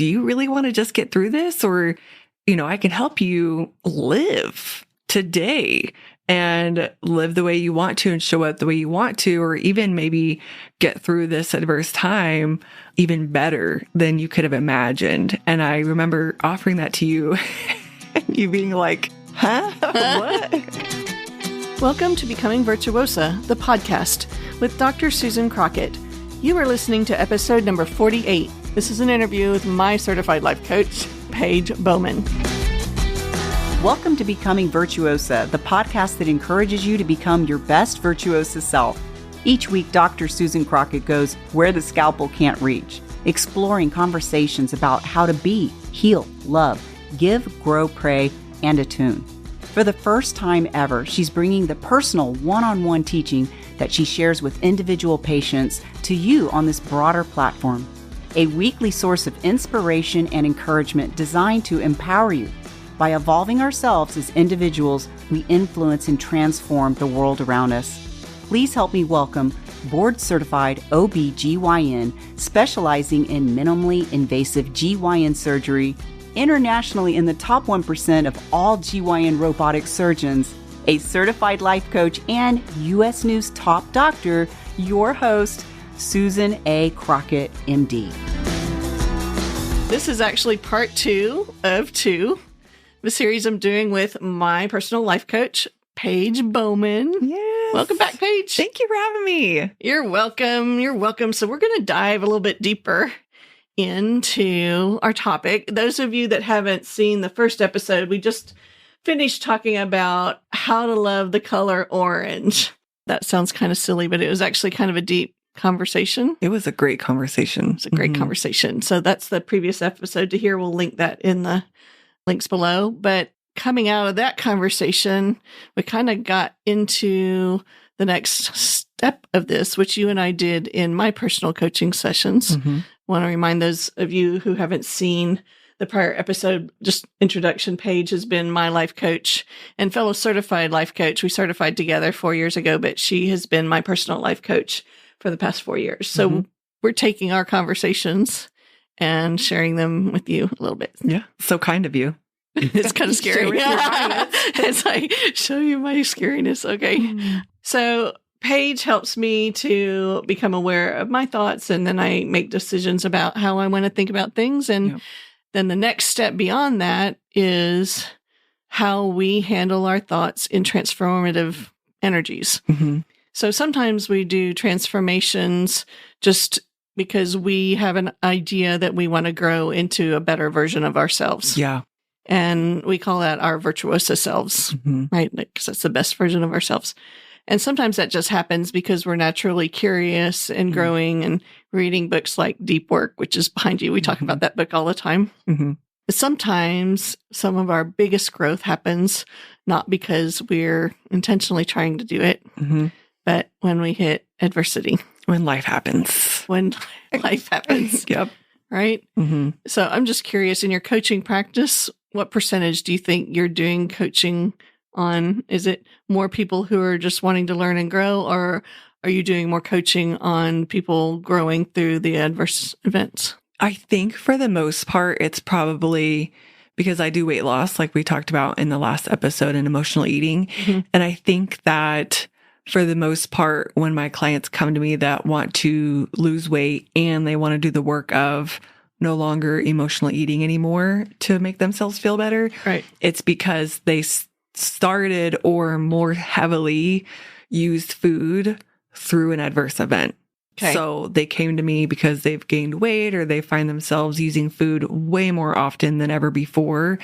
do you really want to just get through this? Or, I can help you live today and live the way you want to and show up the way you want to, or even maybe get through this adverse time even better than you could have imagined. And I remember offering that to you and you being like, huh? What? Welcome to Becoming Virtuosa, the podcast with Dr. Susan Crockett. You are listening to episode number 48. This is an interview with my certified life coach, Paige Bowman. Welcome to Becoming Virtuosa, the podcast that encourages you to become your best virtuosa self. Each week, Dr. Susan Crockett goes where the scalpel can't reach, exploring conversations about how to be, heal, love, give, grow, pray, and attune. For the first time ever, she's bringing the personal one-on-one teaching that she shares with individual patients to you on this broader platform. A weekly source of inspiration and encouragement designed to empower you. By evolving ourselves as individuals, we influence and transform the world around us. Please help me welcome board-certified OB-GYN specializing in minimally invasive GYN surgery, internationally in the top 1% of all GYN robotic surgeons, a certified life coach, and U.S. News top doctor, your host, Susan A. Crockett, MD. This is actually part 2 of 2, the series I'm doing with my personal life coach, Paige Bowman. Yes. Welcome back, Paige. Thank you for having me. You're welcome. You're welcome. So we're going to dive a little bit deeper into our topic. Those of you that haven't seen the first episode, we just finished talking about how to love the color orange. That sounds kind of silly, but it was actually kind of a deep conversation. It was a great conversation. It's a great conversation. So that's the previous episode to hear. We'll link that in the links below. But coming out of that conversation, we kind of got into the next step of this, which you and I did in my personal coaching sessions. I want to remind those of you who haven't seen the prior episode, just introduction. Paige has been my life coach and fellow certified life coach. We certified together 4 years ago, but she has been my personal life coach for the past 4 years. So we're taking our conversations and sharing them with you a little bit. Yeah. So kind of you. It's kind of scary. It's like, show you my scariness. Okay. So Paige helps me to become aware of my thoughts, and then I make decisions about how I want to think about things. And then the next step beyond that is how we handle our thoughts in transformative energies. So sometimes we do transformations just because we have an idea that we want to grow into a better version of ourselves. Yeah. And we call that our virtuosa selves, right? Because that's the best version of ourselves. And sometimes that just happens because we're naturally curious and growing and reading books like Deep Work, which is behind you. We talk about that book all the time. But sometimes some of our biggest growth happens not because we're intentionally trying to do it, but when we hit adversity. When life happens. When life happens. Right? So I'm just curious, in your coaching practice, what percentage do you think you're doing coaching on? Is it more people who are just wanting to learn and grow, or are you doing more coaching on people growing through the adverse events? I think for the most part, it's probably because I do weight loss, like we talked about in the last episode, in emotional eating. And I think that for the most part, when my clients come to me that want to lose weight and they want to do the work of no longer emotional eating anymore to make themselves feel better, it's because they started or more heavily used food through an adverse event. So they came to me because they've gained weight or they find themselves using food way more often than ever before,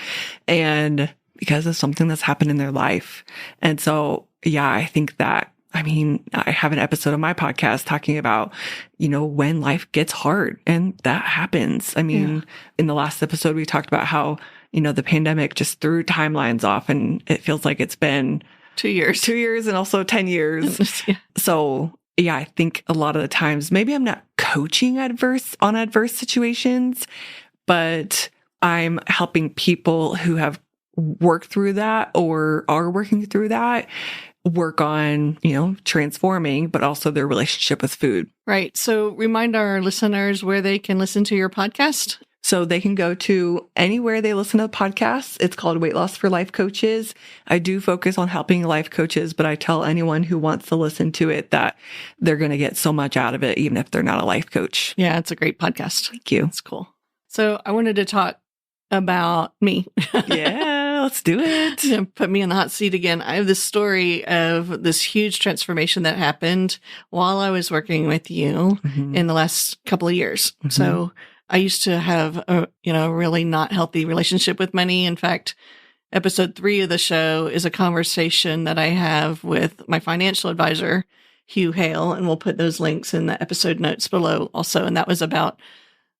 and because of something that's happened in their life. And so, yeah, I think that, I mean, I have an episode of my podcast talking about, when life gets hard, and that happens. I mean, in the last episode, we talked about how, the pandemic just threw timelines off, and it feels like it's been 2 years. 2 years and also 10 years. So, yeah, I think a lot of the times, maybe I'm not coaching on adverse situations, but I'm helping people who have worked through that or are working through that work on, transforming, but also their relationship with food. Right. So remind our listeners where they can listen to your podcast. So they can go to anywhere they listen to podcasts. It's called Weight Loss for Life Coaches. I do focus on helping life coaches, but I tell anyone who wants to listen to it that they're going to get so much out of it, even if they're not a life coach. Yeah, it's a great podcast. Thank you. It's cool. So I wanted to talk about me. Yeah, let's do it. Yeah, put me in the hot seat again. I have this story of this huge transformation that happened while I was working with you in the last couple of years. So I used to have a really not healthy relationship with money. In fact, episode 3 of the show is a conversation that I have with my financial advisor, Hugh Hale, and we'll put those links in the episode notes below also. And that was about,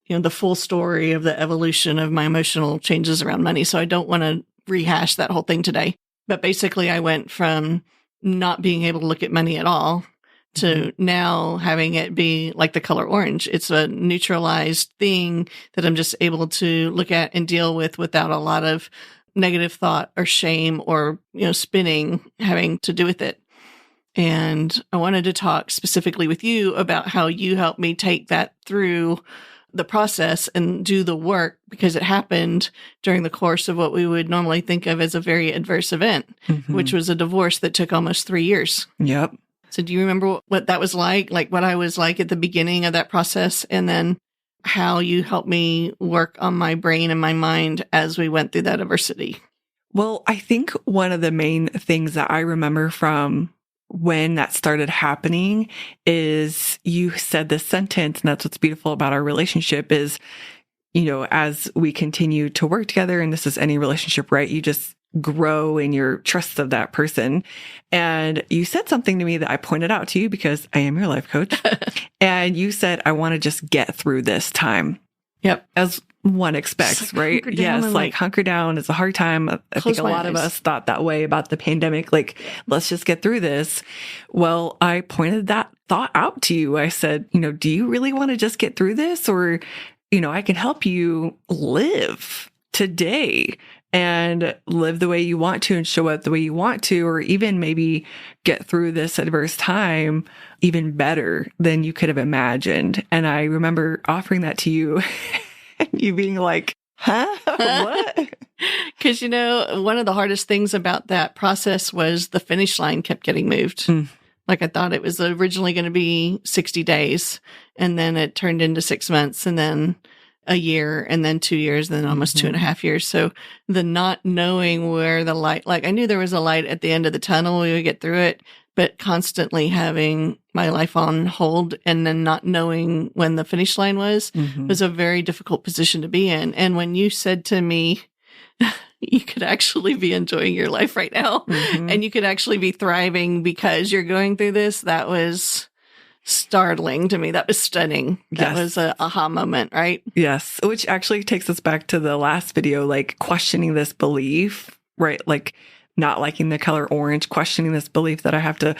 the full story of the evolution of my emotional changes around money. So I don't want to rehash that whole thing today. But basically, I went from not being able to look at money at all to now having it be like the color orange. It's a neutralized thing that I'm just able to look at and deal with without a lot of negative thought or shame or, spinning having to do with it. And I wanted to talk specifically with you about how you helped me take that through the process and do the work, because it happened during the course of what we would normally think of as a very adverse event, which was a divorce that took almost 3 years. Yep. So do you remember what that was like what I was like at the beginning of that process, and then how you helped me work on my brain and my mind as we went through that adversity? Well, I think one of the main things that I remember from when that started happening is you said this sentence, and that's what's beautiful about our relationship is, as we continue to work together, and this is any relationship, right? You just grow in your trust of that person. And you said something to me that I pointed out to you because I am your life coach. And you said, I want to just get through this time. Yep. As one expects, right? Yes. Like hunker down is a hard time. I think a lot of us thought that way about the pandemic. Like, let's just get through this. Well, I pointed that thought out to you. I said, do you really want to just get through this? Or, I can help you live today and live the way you want to and show up the way you want to, or even maybe get through this adverse time even better than you could have imagined. And I remember offering that to you and you being like, huh? What? Because, one of the hardest things about that process was the finish line kept getting moved. Like I thought it was originally going to be 60 days, and then it turned into 6 months, and then a year, and then 2 years, and then almost 2.5 years. So the not knowing where the light, like I knew there was a light at the end of the tunnel, we would get through it, but constantly having my life on hold and then not knowing when the finish line was a very difficult position to be in. And when you said to me, you could actually be enjoying your life right now, and you could actually be thriving because you're going through this, that was startling to me. That was stunning. That was a aha moment, right? Yes. Which actually takes us back to the last video, like questioning this belief, right? Like not liking the color orange, questioning this belief that I have to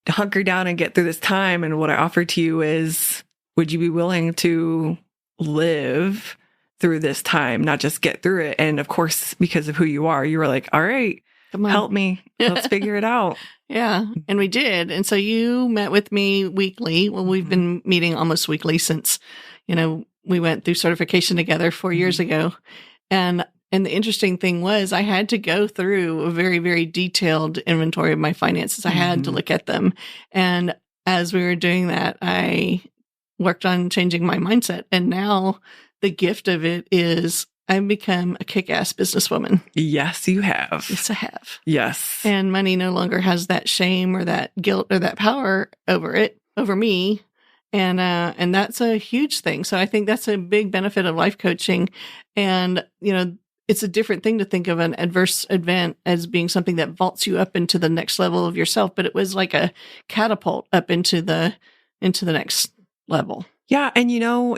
hunker down and get through this time. And what I offered to you is, would you be willing to live through this time, not just get through it? And of course, because of who you are, you were like, all right, help me. Let's figure it out. Yeah. And we did. And so you met with me weekly. Well, we've been meeting almost weekly since, we went through certification together 4 years ago. And the interesting thing was I had to go through a very, very detailed inventory of my finances. I had to look at them. And as we were doing that, I worked on changing my mindset. And now the gift of it is I've become a kick-ass businesswoman. Yes, you have. Yes, I have. Yes. And money no longer has that shame or that guilt or that power over me. And that's a huge thing. So I think that's a big benefit of life coaching. And, it's a different thing to think of an adverse event as being something that vaults you up into the next level of yourself. But it was like a catapult up into the next level. Yeah. And,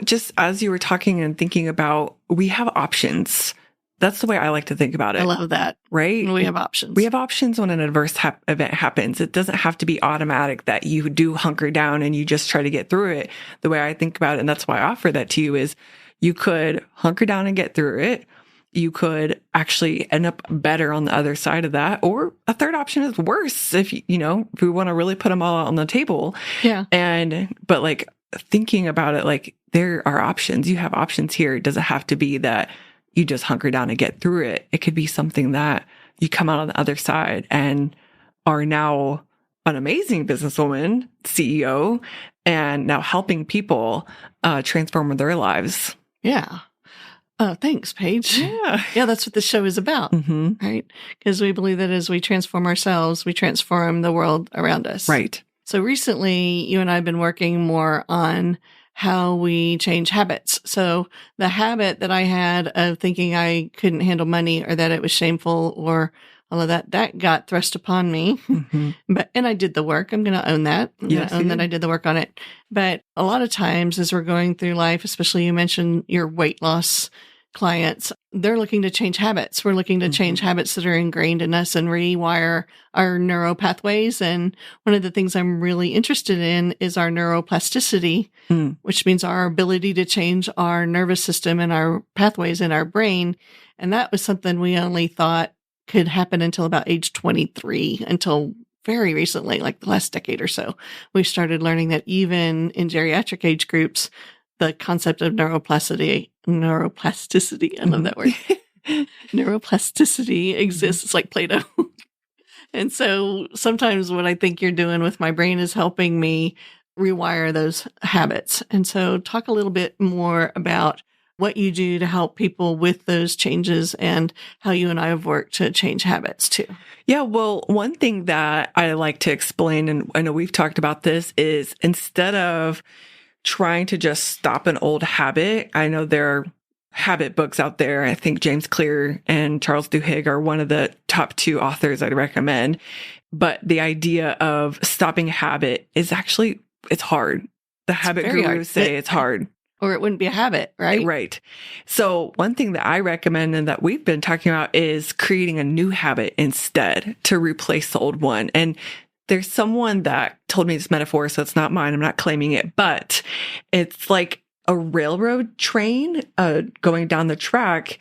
just as you were talking and thinking about, we have options. That's the way I like to think about it. I love that. Right? We have options. We have options when an adverse event happens. It doesn't have to be automatic that you do hunker down and you just try to get through it. The way I think about it, and that's why I offer that to you, is you could hunker down and get through it. You could actually end up better on the other side of that. Or a third option is worse if we want to really put them all out on the table. Yeah. But thinking about it, like there are options. You have options here. It doesn't have to be that you just hunker down and get through it. It could be something that you come out on the other side and are now an amazing businesswoman, CEO, and now helping people transform their lives. Yeah. Oh, thanks, Paige. Yeah. Yeah, that's what the show is about, right? Because we believe that as we transform ourselves, we transform the world around us. Right. So recently, you and I have been working more on how we change habits. So the habit that I had of thinking I couldn't handle money or that it was shameful or all of that got thrust upon me. And I did the work. I'm going to own that. I'm going to own that I did the work on it. But a lot of times as we're going through life, especially you mentioned your weight loss clients, they're looking to change habits. We're looking to change habits that are ingrained in us and rewire our neural pathways. And one of the things I'm really interested in is our neuroplasticity, which means our ability to change our nervous system and our pathways in our brain. And that was something we only thought could happen until about age 23, until very recently, like the last decade or so. We started learning that even in geriatric age groups, the concept of neuroplasticity, I love that word, neuroplasticity exists. It's like Play-Doh. And so sometimes what I think you're doing with my brain is helping me rewire those habits. And so talk a little bit more about what you do to help people with those changes and how you and I have worked to change habits too. Yeah, well, one thing that I like to explain, and I know we've talked about this, is instead of trying to just stop an old habit, I know there are habit books out there. I think James Clear and Charles Duhigg are one of the top 2 authors I'd recommend. But the idea of stopping a habit is actually, it's hard. The habit gurus say it's hard. Or it wouldn't be a habit, right? Right. So one thing that I recommend and that we've been talking about is creating a new habit instead to replace the old one. And there's someone that told me this metaphor, so it's not mine. I'm not claiming it, but it's like a railroad train going down the track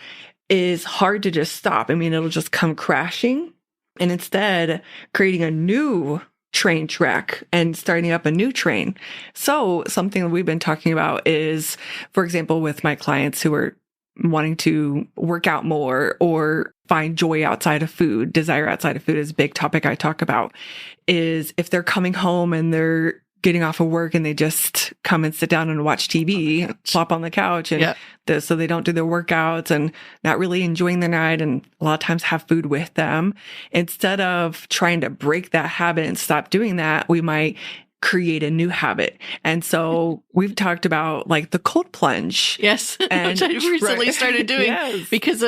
is hard to just stop. I mean, it'll just come crashing. And instead, creating a new train track and starting up a new train. So something that we've been talking about is, for example, with my clients who are wanting to work out more or find joy outside of food, desire outside of food is a big topic I talk about, is if they're coming home and they're getting off of work and they just come and sit down and watch TV, flop on the couch, and so they don't do their workouts and not really enjoying the night, and a lot of times have food with them. Instead of trying to break that habit and stop doing that, we might create a new habit. And so we've talked about like the cold plunge. Yes. And, which I recently started doing because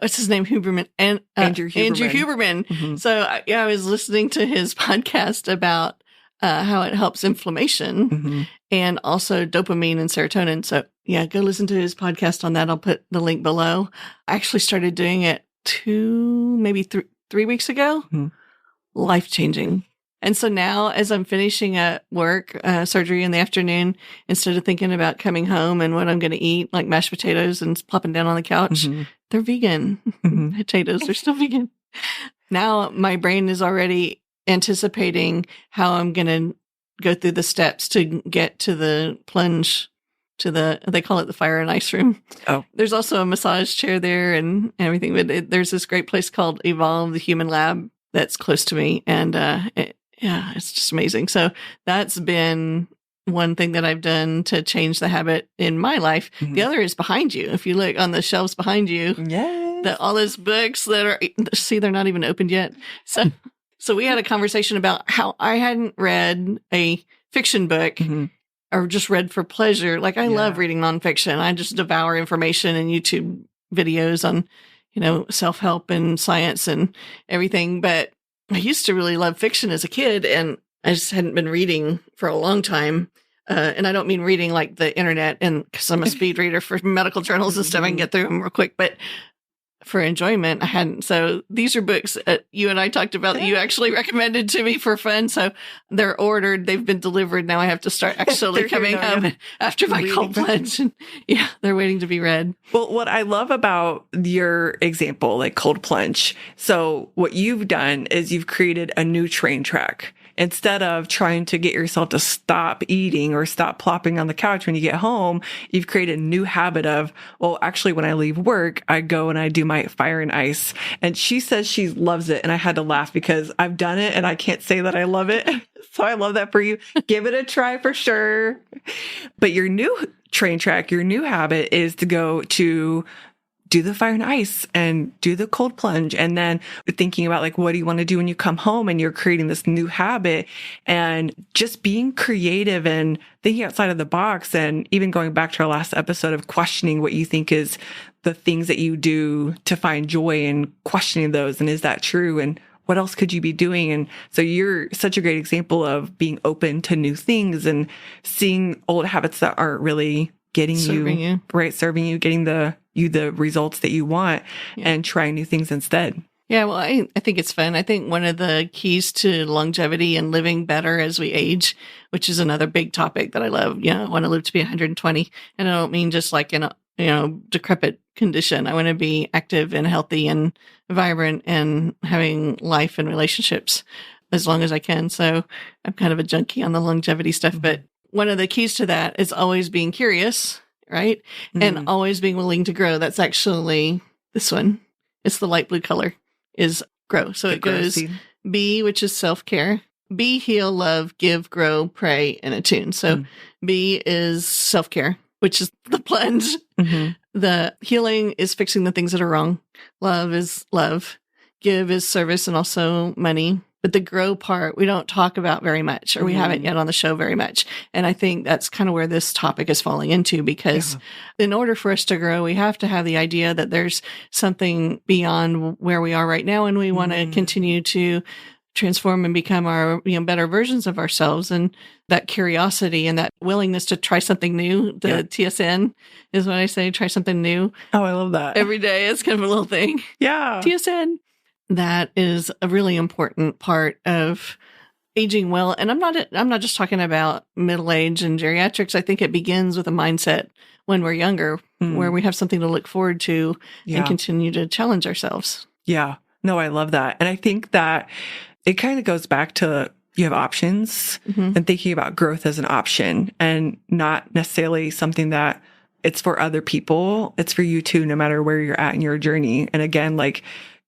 what's his name? Huberman. And Andrew Huberman. So I was listening to his podcast about how it helps inflammation and also dopamine and serotonin. So yeah, go listen to his podcast on that. I'll put the link below. I actually started doing it 3 weeks ago. Life-changing. And so now as I'm finishing at work, surgery in the afternoon, instead of thinking about coming home and what I'm going to eat, like mashed potatoes and plopping down on the couch, they're vegan. Potatoes are still vegan. Now my brain is already anticipating how I'm going to go through the steps to get to the plunge, they call it the fire and ice room. Oh, there's also a massage chair there and everything. But there's this great place called Evolve, the Human Lab, that's close to me. And it's just amazing. So that's been one thing that I've done to change the habit in my life. The other is behind you. If you look on the shelves behind you, all those books that are, they're not even opened yet. So we had a conversation about how I hadn't read a fiction book or just read for pleasure. Like I love reading nonfiction. I just devour information and YouTube videos on, self-help and science and everything. But I used to really love fiction as a kid, and I just hadn't been reading for a long time. And I don't mean reading like the internet, and because I'm a speed reader for medical journals and stuff, I can get through them real quick. But for enjoyment, I hadn't. So these are books you and I talked about that you actually recommended to me for fun. So they're ordered. They've been delivered. Now I have to start actually coming home after my cold plunge. And they're waiting to be read. Well, what I love about your example, like cold plunge. So what you've done is you've created a new train track. instead of trying to get yourself to stop eating or stop plopping on the couch when you get home, you've created a new habit of, well, actually, when I leave work, I go and I do my fire and ice. And she says she loves it. And I had to laugh because I've done it and I can't say that I love it. So I love that for you. Give it a try for sure. But your new train track, your new habit is to go to do the fire and ice and do the cold plunge. And then thinking about like, what do you want to do when you come home? And you're creating this new habit and just being creative and thinking outside of the box. And even going back to our last episode of questioning what you think is the things that you do to find joy and questioning those. And is that true? And what else could you be doing? And so you're such a great example of being open to new things and seeing old habits that aren't really getting serving you, getting the results that you want and trying new things instead. Yeah, well, I think it's fun. I think one of the keys to longevity and living better as we age, which is another big topic that I love. I want to live to be 120. And I don't mean just like in a decrepit condition. I want to be active and healthy and vibrant and having life and relationships as long as I can. So I'm kind of a junkie on the longevity stuff, but one of the keys to that is always being curious, right? And always being willing to grow. That's actually this one. It's the light blue color is grow. So it goes B, which is self-care. B, heal, love, give, grow, pray, and attune. So B is self-care, which is the plunge. The healing is fixing the things that are wrong. Love is love. Give is service and also money. But the grow part, we don't talk about very much, or we haven't yet on the show very much. And I think that's kind of where this topic is falling into, because in order for us to grow, we have to have the idea that there's something beyond where we are right now. And we want to continue to transform and become our better versions of ourselves. And that curiosity and that willingness to try something new, the TSN is what I say, try something new. Oh, I love that. Every day it's kind of a little thing. Yeah. TSN. That is a really important part of aging well. And I'm not just talking about middle age and geriatrics. I think it begins with a mindset when we're younger, where we have something to look forward to and continue to challenge ourselves. Yeah. No, I love that. And I think that it kind of goes back to you have options and thinking about growth as an option and not necessarily something that it's for other people. It's for you too, no matter where you're at in your journey. And again, like,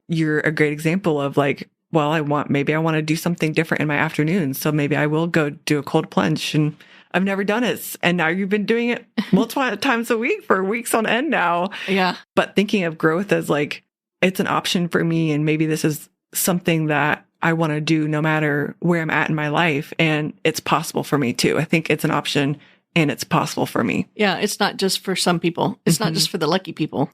you're a great example of like, well, maybe I want to do something different in my afternoons. So maybe I will go do a cold plunge, and I've never done it. And now you've been doing it multiple times a week for weeks on end now. Yeah. But thinking of growth as like, it's an option for me. And maybe this is something that I want to do no matter where I'm at in my life. And it's possible for me too. I think it's an option and it's possible for me. Yeah. It's not just for some people. It's not just for the lucky people.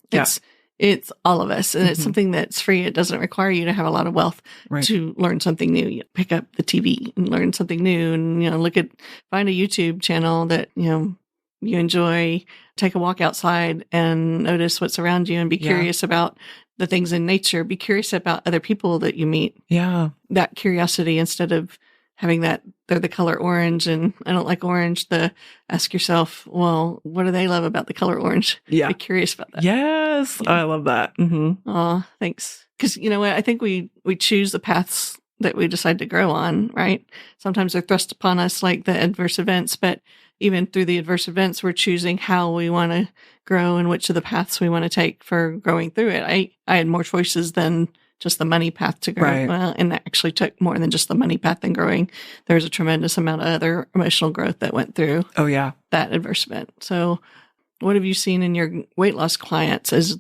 It's all of us. And it's something that's free. It doesn't require you to have a lot of wealth to learn something new. You pick up the TV and learn something new and, find a YouTube channel that, you enjoy, take a walk outside and notice what's around you and be curious about the things in nature. Be curious about other people that you meet. Yeah. That curiosity, instead of having that they're the color orange and I don't like orange, ask yourself, well, what do they love about the color orange? Yeah. Be curious about that. Yes. I love that. Oh, thanks. Because you know what? I think we choose the paths that we decide to grow on, right? Sometimes they're thrust upon us like the adverse events, but even through the adverse events, we're choosing how we want to grow and which of the paths we want to take for growing through it. I had more choices than just the money path to grow. Right. Well, and that actually took more than just the money path and growing. There's a tremendous amount of other emotional growth that went through that adverse event. So what have you seen in your weight loss clients as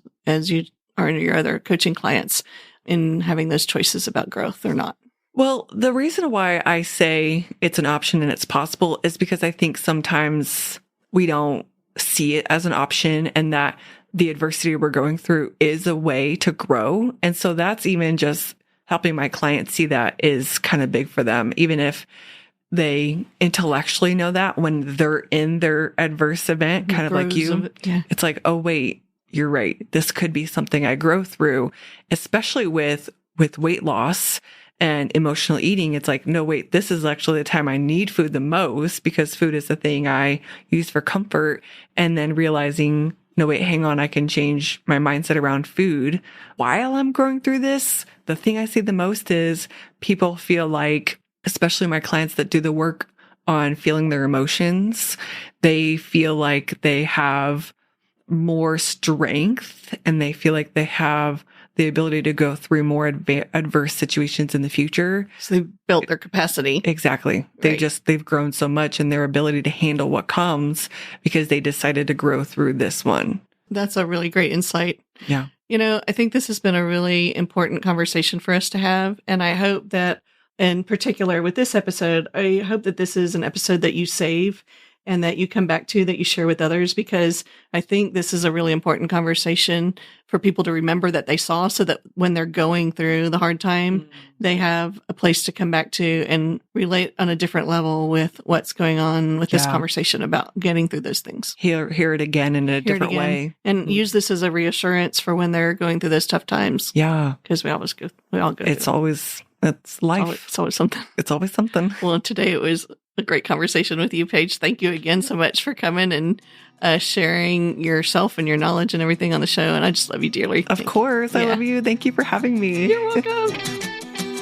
you are in your other coaching clients in having those choices about growth or not? Well, the reason why I say it's an option and it's possible is because I think sometimes we don't see it as an option, and that the adversity we're going through is a way to grow. And so that's even just helping my clients see that is kind of big for them, even if they intellectually know that when they're in their adverse event, kind of like you, it's like, oh, wait, you're right. This could be something I grow through, especially with weight loss and emotional eating. It's like, no, wait, this is actually the time I need food the most, because food is the thing I use for comfort. And then realizing, no, wait, hang on, I can change my mindset around food while I'm growing through this. The thing I see the most is people feel like especially my clients that do the work on feeling their emotions, they feel like they have more strength and they feel like they have the ability to go through more adverse situations in the future. So they've built their capacity. Exactly. They've grown so much in their ability to handle what comes because they decided to grow through this one. That's a really great insight. Yeah. I think this has been a really important conversation for us to have. And I hope that in particular with this episode, I hope that this is an episode that you save and that you come back to, that you share with others, because I think this is a really important conversation for people to remember that they saw, so that when they're going through the hard time, they have a place to come back to and relate on a different level with what's going on with this conversation about getting through those things. Hear it again in a different way. And use this as a reassurance for when they're going through those tough times. Yeah. Because we all go through it. It's life. It's always something. It's always something. Well, today it was a great conversation with you, Paige. Thank you again so much for coming and sharing yourself and your knowledge and everything on the show. And I just love you dearly. Of course. I love you. Thank you for having me. You're welcome.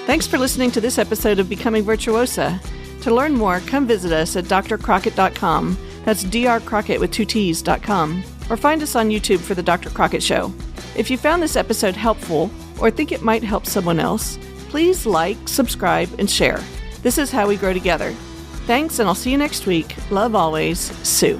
Thanks for listening to this episode of Becoming Virtuosa. To learn more, come visit us at drcrockett.com. That's drcrockett with 2 T's.com. Or find us on YouTube for The Dr. Crockett Show. If you found this episode helpful or think it might help someone else, please like, subscribe, and share. This is how we grow together. Thanks, and I'll see you next week. Love always, Sue.